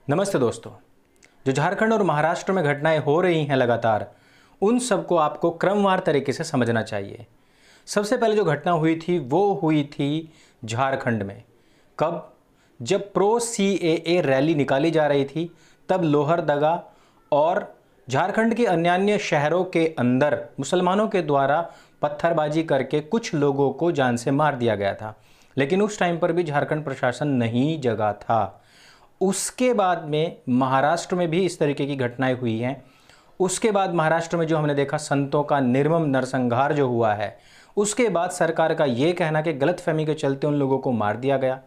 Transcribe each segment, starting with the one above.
नमस्ते दोस्तों। जो झारखंड और महाराष्ट्र में घटनाएं हो रही हैं लगातार, उन सबको आपको क्रमवार तरीके से समझना चाहिए। सबसे पहले जो घटना हुई थी वो हुई थी झारखंड में। कब? जब प्रो CAA रैली निकाली जा रही थी, तब लोहरदगा और झारखंड के अन्य शहरों के अंदर मुसलमानों के द्वारा पत्थरबाजी करके कुछ लोगों को जान से मार दिया गया था। लेकिन उस टाइम पर भी झारखंड प्रशासन नहीं जगा था। उसके बाद में महाराष्ट्र में भी इस तरीके की घटनाएं हुई हैं। उसके बाद महाराष्ट्र में जो हमने देखा संतों का निर्मम नरसंहार जो हुआ है, उसके बाद सरकार का ये कहना कि गलतफहमी के चलते उन लोगों को मार दिया गया।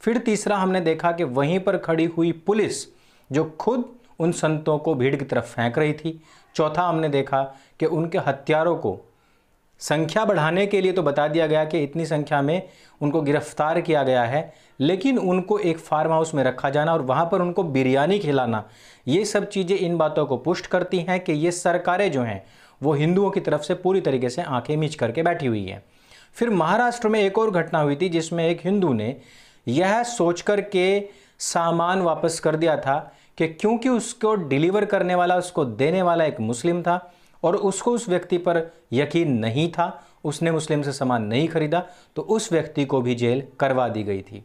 फिर तीसरा हमने देखा कि वहीं पर खड़ी हुई पुलिस जो खुद उन संतों को भीड़ की तरफ फेंक रही थी। चौथा हमने देखा कि उनके हत्यारों को संख्या बढ़ाने के लिए तो बता दिया गया कि इतनी संख्या में उनको गिरफ्तार किया गया है, लेकिन उनको एक फार्म हाउस में रखा जाना और वहाँ पर उनको बिरयानी खिलाना, ये सब चीज़ें इन बातों को पुष्ट करती हैं कि ये सरकारें जो हैं वो हिंदुओं की तरफ से पूरी तरीके से आंखें मीच करके बैठी हुई हैं। फिर महाराष्ट्र में एक और घटना हुई थी जिसमें एक हिंदू ने यह सोच कर के सामान वापस कर दिया था कि क्योंकि उसको डिलीवर करने वाला, उसको देने वाला एक मुस्लिम था और उसको उस व्यक्ति पर यकीन नहीं था, उसने मुस्लिम से सामान नहीं खरीदा, तो उस व्यक्ति को भी जेल करवा दी गई थी।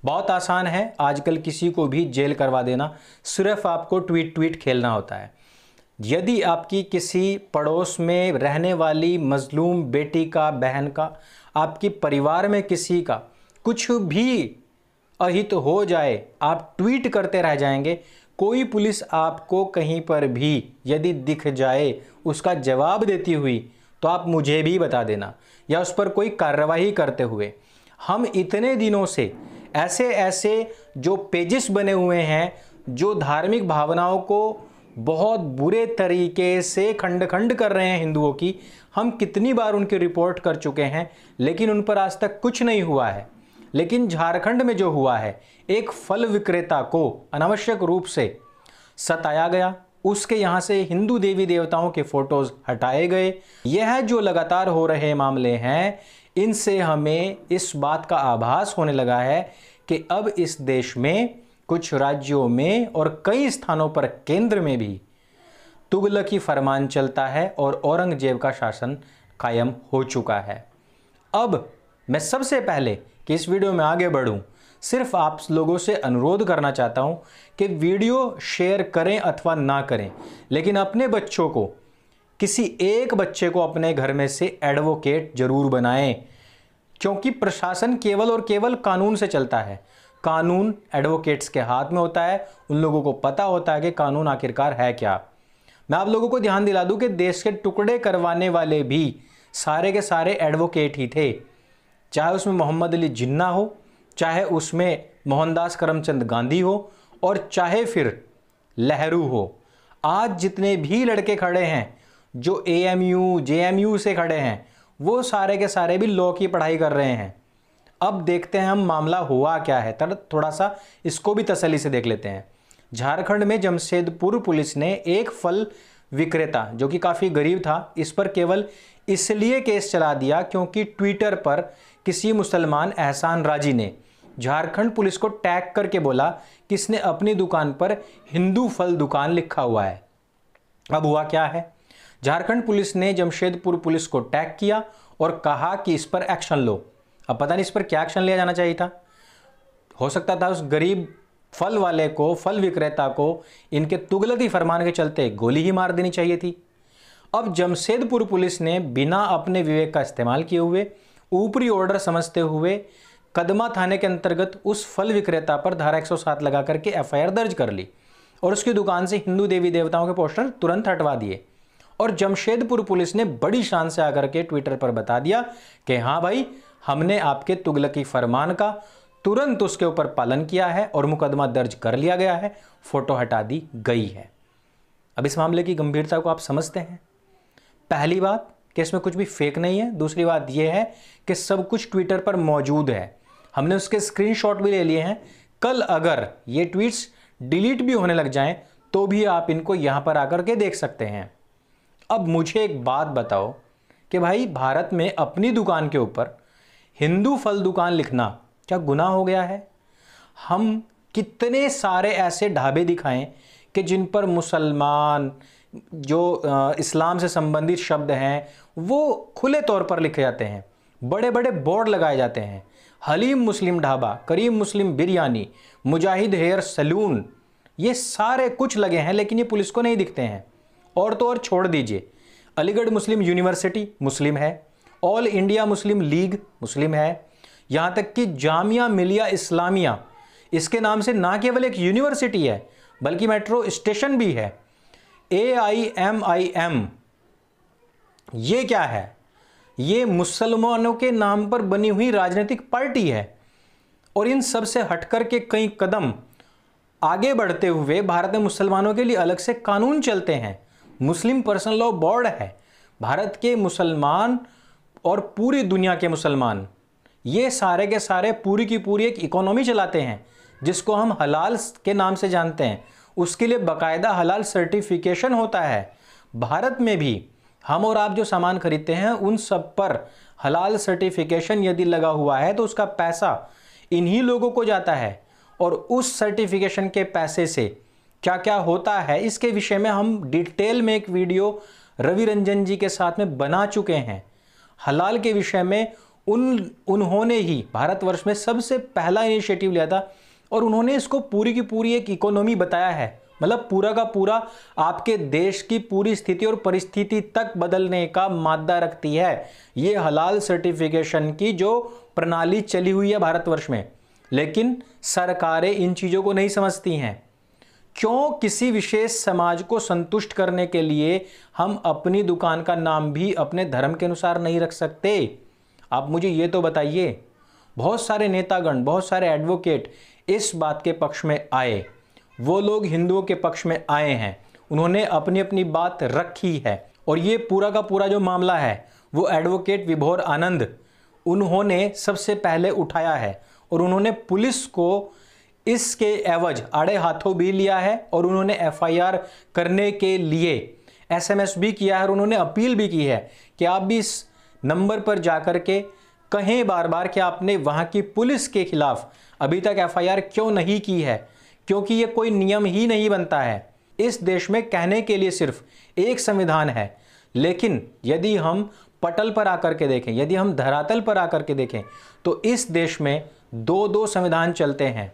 बहुत आसान है आजकल किसी को भी जेल करवा देना, सिर्फ आपको ट्वीट खेलना होता है। यदि आपकी किसी पड़ोस में रहने वाली मजलूम बेटी का, बहन का, आपकी परिवार में किसी का कुछ भी अहित हो जाए, आप ट्वीट करते रह जाएंगे। कोई पुलिस आपको कहीं पर भी यदि दिख जाए उसका जवाब देती हुई, तो आप मुझे भी बता देना, या उस पर कोई कार्रवाई करते हुए। हम इतने दिनों से ऐसे ऐसे जो पेजेस बने हुए हैं जो धार्मिक भावनाओं को बहुत बुरे तरीके से खंड खंड कर रहे हैं हिंदुओं की, हम कितनी बार उनकी रिपोर्ट कर चुके हैं, लेकिन उन पर आज तक कुछ नहीं हुआ है। लेकिन झारखंड में जो हुआ है, एक फल विक्रेता को अनावश्यक रूप से सताया गया, उसके यहाँ से हिंदू देवी देवताओं के फोटोज हटाए गए। यह जो लगातार हो रहे मामले हैं, इनसे हमें इस बात का आभास होने लगा है कि अब इस देश में कुछ राज्यों में और कई स्थानों पर केंद्र में भी तुगलकी फरमान चलता है और औरंगजेब का शासन कायम हो चुका है। अब मैं सबसे पहले कि इस वीडियो में आगे बढ़ूं, सिर्फ आप लोगों से अनुरोध करना चाहता हूं कि वीडियो शेयर करें अथवा ना करें, लेकिन अपने बच्चों को, किसी एक बच्चे को अपने घर में से एडवोकेट जरूर बनाएं, क्योंकि प्रशासन केवल और केवल कानून से चलता है। कानून एडवोकेट्स के हाथ में होता है, उन लोगों को पता होता है कि कानून आखिरकार है क्या। मैं आप लोगों को ध्यान दिला दूं कि देश के टुकड़े करवाने वाले भी सारे के सारे एडवोकेट ही थे, चाहे उसमें मोहम्मद अली जिन्ना हो, चाहे उसमें मोहनदास करमचंद गांधी हो, और चाहे फिर नेहरू हो। आज जितने भी लड़के खड़े हैं जो AMU JMU से खड़े हैं, वो सारे के सारे भी लॉ की पढ़ाई कर रहे हैं। अब देखते हैं हम मामला हुआ क्या है, थोड़ा सा इसको भी तसल्ली से देख लेते हैं। झारखंड में जमशेदपुर पुलिस ने एक फल विक्रेता जो कि काफ़ी गरीब था, इस पर केवल इसलिए केस चला दिया क्योंकि ट्विटर पर किसी मुसलमान एहसान राजी ने झारखंड पुलिस को टैग करके बोला कि इसने अपनी दुकान पर हिंदू फल दुकान लिखा हुआ है। अब हुआ क्या है, झारखंड पुलिस ने जमशेदपुर पुलिस को टैग किया और कहा कि इस पर एक्शन लो। अब पता नहीं इस पर क्या एक्शन लिया जाना चाहिए था। हो सकता था उस गरीब फल वाले को, फल विक्रेता को, इनके तुगलकी फरमान के चलते गोली ही मार देनी चाहिए थी। अब जमशेदपुर पुलिस ने बिना अपने विवेक का इस्तेमाल किए हुए, ऊपरी ऑर्डर समझते हुए, कदमा थाने के अंतर्गत उस फल विक्रेता पर धारा 107 लगा करके FIR दर्ज कर ली और उसकी दुकान से हिंदू देवी देवताओं के पोस्टर तुरंत हटवा दिए। और जमशेदपुर पुलिस ने बड़ी शान से आकर के ट्विटर पर बता दिया कि हाँ भाई, हमने आपके तुगलकी फरमान का तुरंत उसके ऊपर पालन किया है और मुकदमा दर्ज कर लिया गया है, फोटो हटा दी गई है। अब इस मामले की गंभीरता को आप समझते हैं। पहली बात कि इसमें कुछ भी फेक नहीं है। दूसरी बात यह है कि सब कुछ ट्विटर पर मौजूद है, हमने उसके स्क्रीनशॉट भी ले लिए हैं। कल अगर ये ट्वीट्स डिलीट भी होने लग जाएं तो भी आप इनको यहां पर आकर के देख सकते हैं। अब मुझे एक बात बताओ कि भाई, भारत में अपनी दुकान के ऊपर हिंदू फल दुकान लिखना क्या गुनाह हो गया है? हम कितने सारे ऐसे ढाबे दिखाएं कि जिन पर मुसलमान जो इस्लाम से संबंधित शब्द हैं वो खुले तौर पर लिखे जाते हैं, बड़े बड़े बोर्ड लगाए जाते हैं। हलीम मुस्लिम ढाबा, करीम मुस्लिम बिरयानी, मुजाहिद हेयर सैलून, ये सारे कुछ लगे हैं, लेकिन ये पुलिस को नहीं दिखते हैं। और तो और छोड़ दीजिए, अलीगढ़ मुस्लिम यूनिवर्सिटी मुस्लिम है, ऑल इंडिया मुस्लिम लीग मुस्लिम है, यहाँ तक कि जामिया मिलिया इस्लामिया, इसके नाम से ना केवल एक यूनिवर्सिटी है बल्कि मेट्रो स्टेशन भी है। AIMIM, ये क्या है? ये मुसलमानों के नाम पर बनी हुई राजनीतिक पार्टी है। और इन सब से हटकर के कई कदम आगे बढ़ते हुए भारत में मुसलमानों के लिए अलग से कानून चलते हैं। मुस्लिम पर्सनल लॉ बोर्ड है। भारत के मुसलमान और पूरी दुनिया के मुसलमान, ये सारे के सारे पूरी की पूरी एक इकोनॉमी चलाते हैं जिसको हम हलाल के नाम से जानते हैं। उसके लिए बाकायदा हलाल सर्टिफिकेशन होता है। भारत में भी हम और आप जो सामान खरीदते हैं उन सब पर हलाल सर्टिफिकेशन यदि लगा हुआ है तो उसका पैसा इन्हीं लोगों को जाता है। और उस सर्टिफिकेशन के पैसे से क्या क्या होता है, इसके विषय में हम डिटेल में एक वीडियो रवि रंजन जी के साथ में बना चुके हैं। हलाल के विषय में उन्होंने ही भारतवर्ष में सबसे पहला इनिशिएटिव लिया था और उन्होंने इसको पूरी की पूरी एक इकोनॉमी बताया है। मतलब पूरा का पूरा आपके देश की पूरी स्थिति और परिस्थिति तक बदलने का मादा रखती है ये हलाल सर्टिफिकेशन की जो प्रणाली चली हुई है भारतवर्ष में। लेकिन सरकारें इन चीज़ों को नहीं समझती हैं। क्यों किसी विशेष समाज को संतुष्ट करने के लिए हम अपनी दुकान का नाम भी अपने धर्म के अनुसार नहीं रख सकते? आप मुझे ये तो बताइए। बहुत सारे नेतागण, बहुत सारे एडवोकेट इस बात के पक्ष में आए, वो लोग हिंदुओं के पक्ष में आए हैं, उन्होंने अपनी अपनी बात रखी है। और ये पूरा का पूरा जो मामला है वो एडवोकेट विभोर आनंद उन्होंने सबसे पहले उठाया है और उन्होंने पुलिस को इसके एवज आड़े हाथों भी लिया है और उन्होंने FIR करने के लिए SMS भी किया है और उन्होंने अपील भी की है कि आप भी इस नंबर पर जाकर के कहें बार बार कि आपने वहाँ की पुलिस के खिलाफ अभी तक FIR क्यों नहीं की है, क्योंकि ये कोई नियम ही नहीं बनता है। इस देश में कहने के लिए सिर्फ एक संविधान है, लेकिन यदि हम पटल पर आकर के देखें, यदि हम धरातल पर आकर के देखें तो इस देश में दो दो संविधान चलते हैं।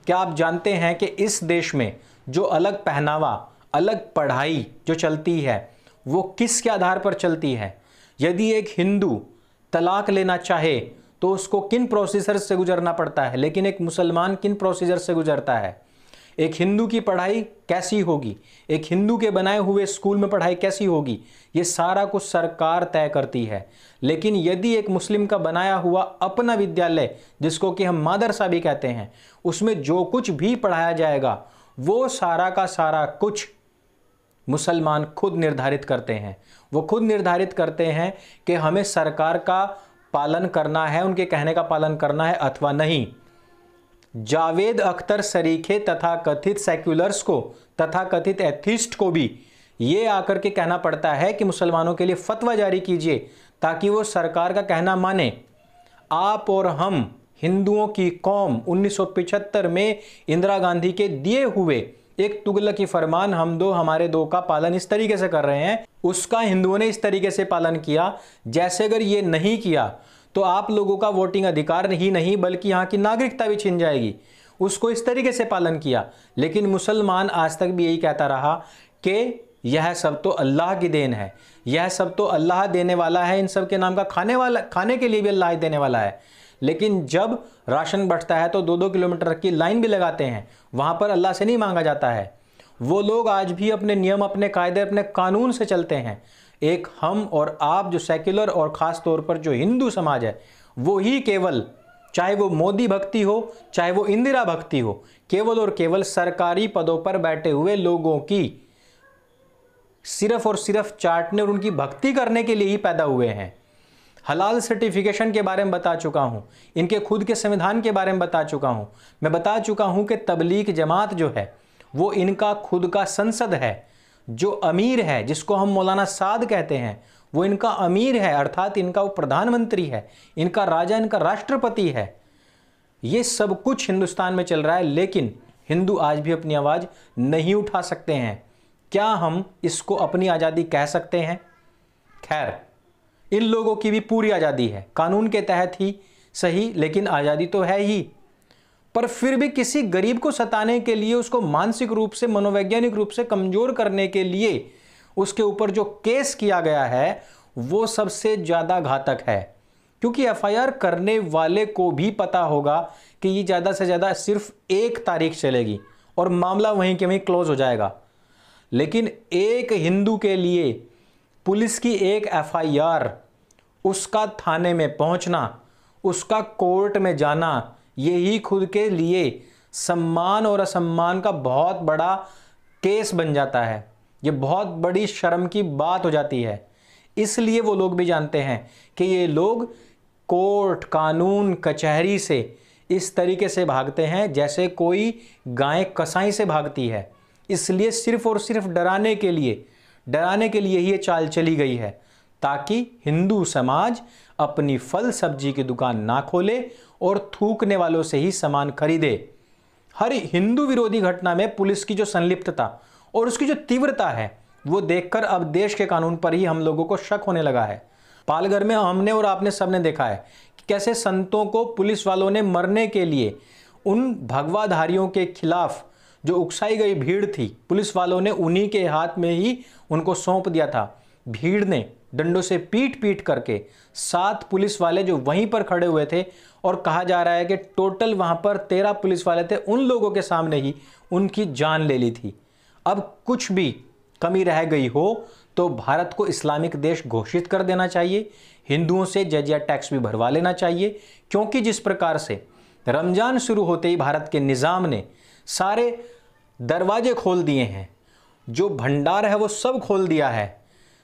क्या आप जानते हैं कि इस देश में जो अलग पहनावा, अलग पढ़ाई जो चलती है वो किसके आधार पर चलती है? यदि एक हिंदू तलाक लेना चाहे तो उसको किन प्रोसीजर से गुजरना पड़ता है, लेकिन एक मुसलमान किन प्रोसीजर से गुजरता है? एक हिंदू की पढ़ाई कैसी होगी, एक हिंदू के बनाए हुए स्कूल में पढ़ाई कैसी होगी, ये सारा कुछ सरकार तय करती है। लेकिन यदि एक मुस्लिम का बनाया हुआ अपना विद्यालय, जिसको कि हम मदरसा भी कहते हैं, उसमें जो कुछ भी पढ़ाया जाएगा वो सारा का सारा कुछ मुसलमान खुद निर्धारित करते हैं। वो खुद निर्धारित करते हैं कि हमें सरकार का पालन करना है, उनके कहने का पालन करना है अथवा नहीं। जावेद अख्तर सरीखे तथा कथित सेक्युलर्स को, तथा कथित एथिस्ट को भी ये आकर के कहना पड़ता है कि मुसलमानों के लिए फतवा जारी कीजिए ताकि वो सरकार का कहना माने। आप और हम हिंदुओं की कौम 1975 में इंदिरा गांधी के दिए हुए एक तुगलकी फरमान हम दो हमारे दो का पालन इस तरीके से कर रहे हैं, उसका हिंदुओं ने इस तरीके से पालन किया जैसे अगर ये नहीं किया तो आप लोगों का वोटिंग अधिकार ही नहीं बल्कि यहाँ की नागरिकता भी छिन जाएगी। उसको इस तरीके से पालन किया। लेकिन मुसलमान आज तक भी यही कहता रहा कि यह सब तो अल्लाह की देन है, यह सब तो अल्लाह देने वाला है, इन सब के नाम का खाने के लिए भी अल्लाह देने वाला है। लेकिन जब राशन बढ़ता है तो 2-2 किलोमीटर की लाइन भी लगाते हैं, वहाँ पर अल्लाह से नहीं मांगा जाता है। वो लोग आज भी अपने नियम, अपने कायदे, अपने कानून से चलते हैं। एक हम और आप जो सेक्युलर और ख़ास तौर पर जो हिंदू समाज है वो ही केवल, चाहे वो मोदी भक्ति हो चाहे वो इंदिरा भक्ति हो, केवल और केवल सरकारी पदों पर बैठे हुए लोगों की सिर्फ और सिर्फ चाटने और उनकी भक्ति करने के लिए ही पैदा हुए हैं। हलाल सर्टिफिकेशन के बारे में बता चुका हूं, इनके खुद के संविधान के बारे में बता चुका हूं। मैं बता चुका हूं कि तबलीग जमात जो है वो इनका खुद का संसद है। जो अमीर है, जिसको हम मौलाना साद कहते हैं, वो इनका अमीर है, अर्थात इनका वो प्रधानमंत्री है, इनका राजा, इनका राष्ट्रपति है। ये सब कुछ हिंदुस्तान में चल रहा है, लेकिन हिंदू आज भी अपनी आवाज़ नहीं उठा सकते हैं। क्या हम इसको अपनी आज़ादी कह सकते हैं? खैर, इन लोगों की भी पूरी आज़ादी है, कानून के तहत ही सही, लेकिन आज़ादी तो है ही। पर फिर भी किसी गरीब को सताने के लिए, उसको मानसिक रूप से, मनोवैज्ञानिक रूप से कमज़ोर करने के लिए उसके ऊपर जो केस किया गया है वो सबसे ज़्यादा घातक है। क्योंकि एफआईआर करने वाले को भी पता होगा कि ये ज़्यादा से ज़्यादा सिर्फ 1 तारीख चलेगी और मामला वहीं के वहीं क्लोज हो जाएगा। लेकिन एक हिंदू के लिए पुलिस की एक एफआईआर, उसका थाने में पहुंचना, उसका कोर्ट में जाना, यही खुद के लिए सम्मान और असम्मान का बहुत बड़ा केस बन जाता है। ये बहुत बड़ी शर्म की बात हो जाती है। इसलिए वो लोग भी जानते हैं कि ये लोग कोर्ट, कानून, कचहरी से इस तरीके से भागते हैं जैसे कोई गाय कसाई से भागती है। इसलिए सिर्फ और सिर्फ डराने के लिए ही ये चाल चली गई है, ताकि हिंदू समाज अपनी फल सब्जी की दुकान ना खोले और थूकने वालों से ही सामान खरीदे। हर हिंदू विरोधी घटना में पुलिस की जो संलिप्तता और उसकी जो तीव्रता है, वो देखकर अब देश के कानून पर ही हम लोगों को शक होने लगा है। पालघर में हमने और आपने सबने देखा है कि कैसे संतों को पुलिस वालों ने मरने के लिए, उन भगवाधारियों के खिलाफ जो उकसाई गई भीड़ थी, पुलिस वालों ने उन्हीं के हाथ में ही उनको सौंप दिया था। भीड़ ने डंडों से पीट पीट करके 7 पुलिस वाले जो वहीं पर खड़े हुए थे, और कहा जा रहा है कि टोटल वहां पर 13 पुलिस वाले थे, उन लोगों के सामने ही उनकी जान ले ली थी। अब कुछ भी कमी रह गई हो तो भारत को इस्लामिक देश घोषित कर देना चाहिए, हिंदुओं से जजिया टैक्स भी भरवा लेना चाहिए। क्योंकि जिस प्रकार से रमजान शुरू होते ही भारत के निज़ाम ने सारे दरवाजे खोल दिए हैं, जो भंडार है वो सब खोल दिया है,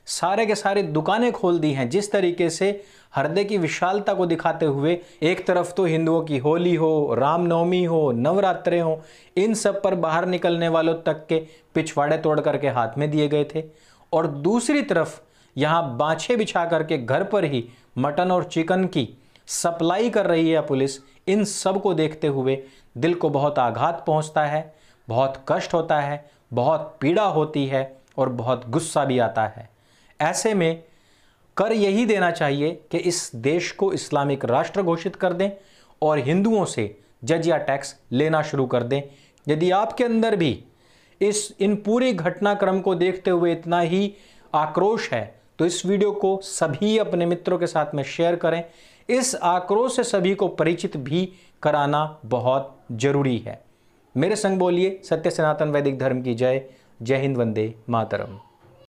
सारे के सारे दुकानें खोल दी हैं, जिस तरीके से हृदय की विशालता को दिखाते हुए एक तरफ तो हिंदुओं की होली हो, रामनवमी हो, नवरात्रे हो, इन सब पर बाहर निकलने वालों तक के पिछवाड़े तोड़ करके हाथ में दिए गए थे, और दूसरी तरफ यहाँ बाछे बिछा करके घर पर ही मटन और चिकन की सप्लाई कर रही है पुलिस। इन सब को देखते हुए दिल को बहुत आघात पहुँचता है, बहुत कष्ट होता है, बहुत पीड़ा होती है और बहुत गुस्सा भी आता है। ऐसे में कर यही देना चाहिए कि इस देश को इस्लामिक राष्ट्र घोषित कर दें और हिंदुओं से जजिया टैक्स लेना शुरू कर दें। यदि आपके अंदर भी इन पूरे घटनाक्रम को देखते हुए इतना ही आक्रोश है, तो इस वीडियो को सभी अपने मित्रों के साथ में शेयर करें। इस आक्रोश से सभी को परिचित भी कराना बहुत जरूरी है। मेरे संग बोलिए, सत्य सनातन वैदिक धर्म की जय। जय हिंद, वंदे मातरम।